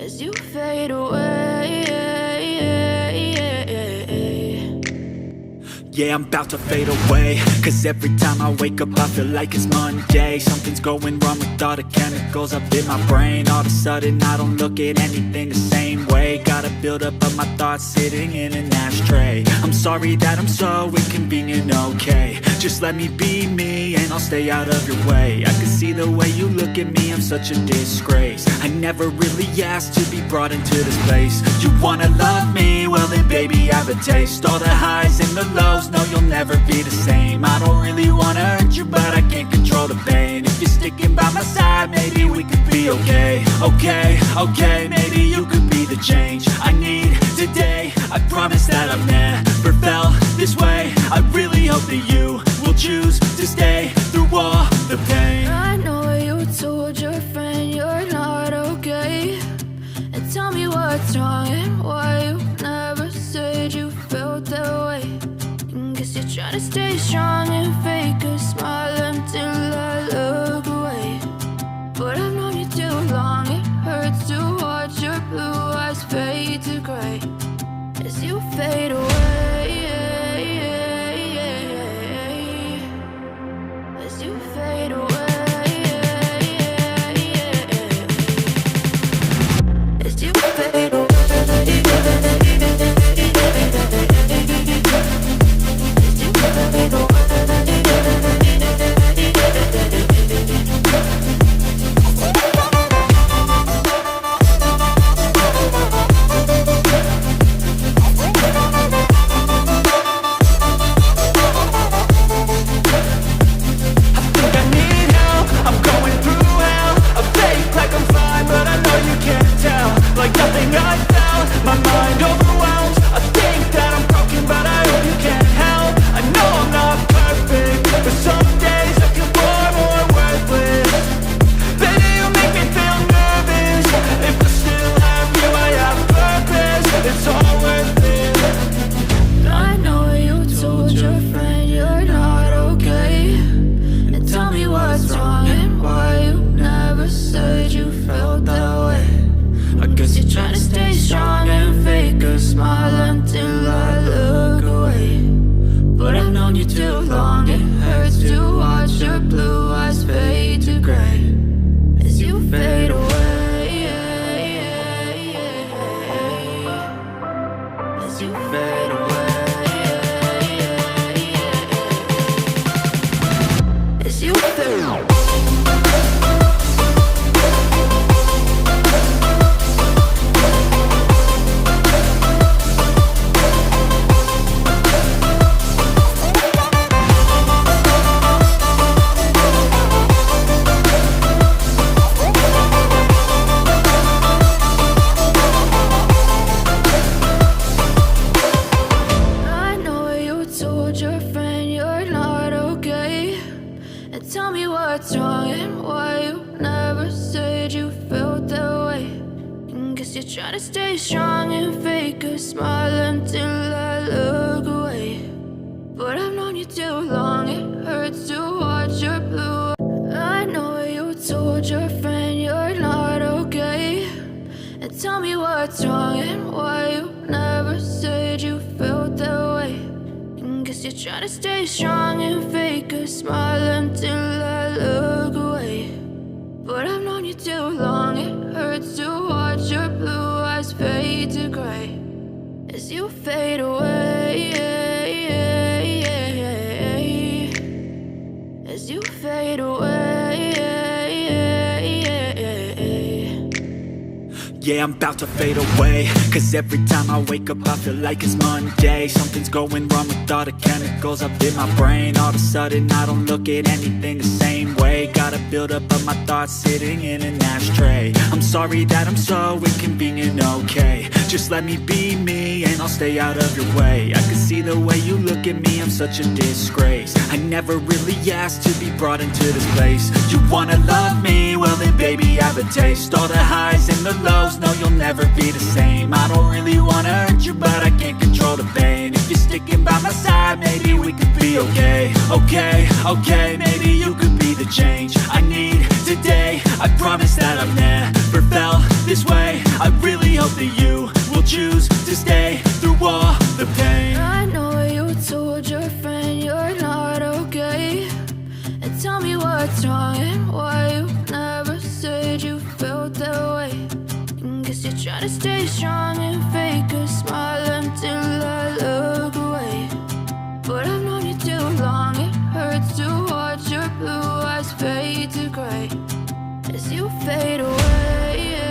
as you fade away. Yeah, I'm about to fade away, cause every time I wake up I feel like it's Monday. Something's going wrong with all the chemicals up in my brain. All of a sudden I don't look at anything the same way. Got a buildup of my thoughts sitting in an ashtray. I'm sorry that I'm so inconvenient, okay. Just let me be me and I'll stay out of your way. I can see the way you look at me, I'm such a disgrace. I never really asked to be brought into this place. You wanna love me? Well then baby I have a taste. All the highs and the lows, no you'll never be the same. I don't really wanna hurt you but I can't control the pain. If you're sticking by my side maybe we could be okay. Okay, maybe you could be the change I need today. I promise that I've never felt this way. I really hope that you will choose to stay through all the pain. I know you told your friend you're not okay, and tell me what's wrong and why you never said you felt that way. Guess you're trying to stay strong and fake a smile until I look away. But I've known you too long, it hurts to watch your blue eyes fade to gray as you fade away. As you fade away. As you fade away. Trying to stay strong and fake a smile until I look away. But I've known you too long, it hurts to watch your blue. I know you told your friend you're not okay, and tell me what's wrong and why you never said you felt that way. Guess you're trying to stay strong and fake a smile until I look away. But I've known you too long, it hurts to watch your blue eyes fade to gray as you fade away. As you fade away. Yeah, I'm about to fade away, cause every time I wake up I feel like it's Monday. Something's going wrong with all the chemicals up in my brain. All of a sudden I don't look at anything the same way. Got a buildup of my thoughts sitting in an ashtray. I'm sorry that I'm so inconvenient, okay. Just let me be me and I'll stay out of your way. I can see the way you look at me, I'm such a disgrace. I never really asked to be brought into this place. You wanna love me? Well then baby I have a taste. All the highs and the lows, no you'll never be the same. I don't really wanna hurt you but I can't control the pain. If you're sticking by my side maybe we could be okay. Okay, maybe you could be the change I need today. I promise that I've never felt this way. I really hope that you will choose to stay through all the pain. I know you told your friend you're not okay, and tell me what's wrong and why you never said you felt that way. And guess you're trying to stay strong and fake a smile until I look away. But I've known you too long, it hurts to watch your blue eyes fade to gray as you fade away,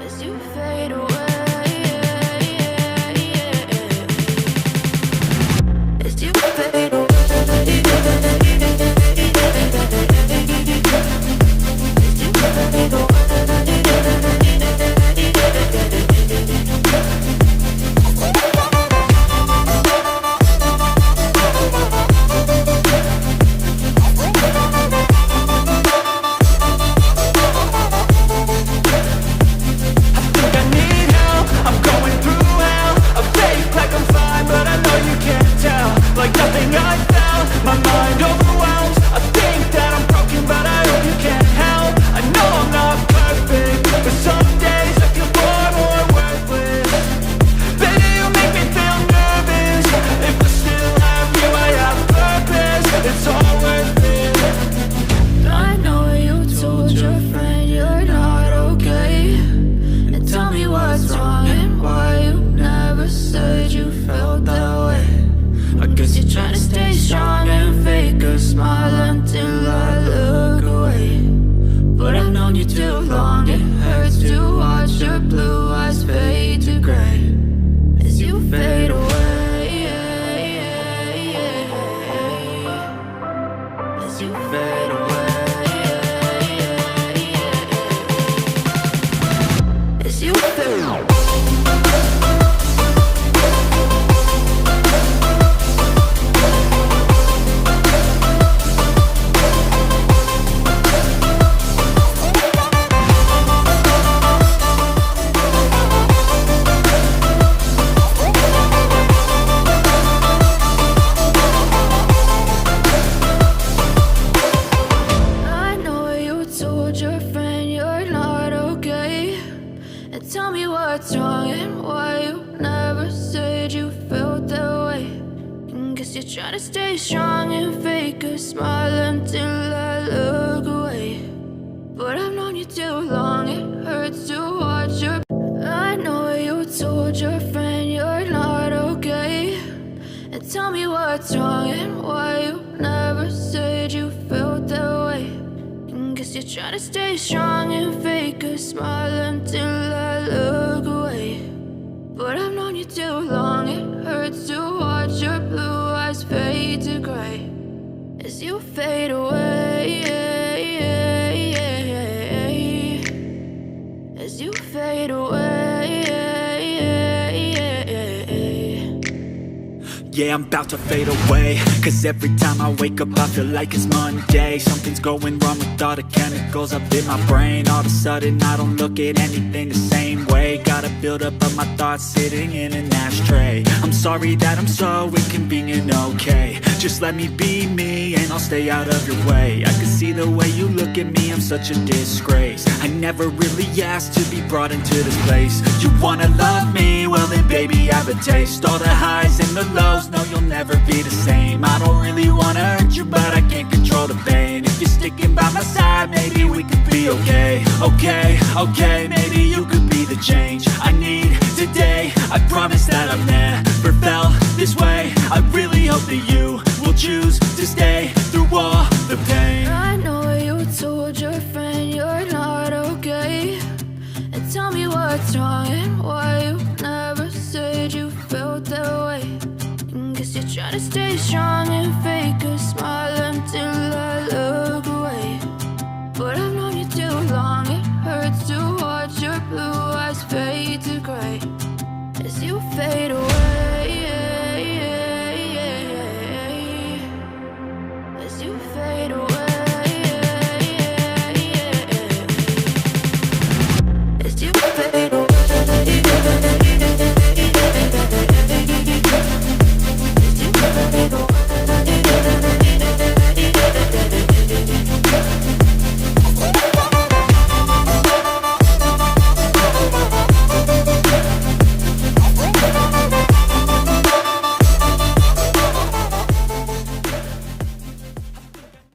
as you fade away, as you fade away. Yeah, I'm about to fade away, cause every time I wake up I feel like it's Monday. Something's going wrong with all the chemicals up in my brain. All of a sudden I don't look at anything the same way. Got a buildup of my thoughts sitting in an ashtray. I'm sorry that I'm so inconvenient, okay. Just let me be me and I'll stay out of your way. I can see the way you look at me, I'm such a disgrace. I never really asked to be brought into this place. You wanna love me? Well then baby I have a taste. All the highs and the lows, no you'll never be the same. I don't really wanna hurt you but I can't control the pain. If you're sticking by my side maybe we could be okay. Okay, maybe you could be the change I need today. I promise that I've never felt this way. I really hope that you will choose to stay through all the pain. I know you told your friend you're not okay, and tell me what's wrong and why you never said you felt that way. And guess you're trying to stay strong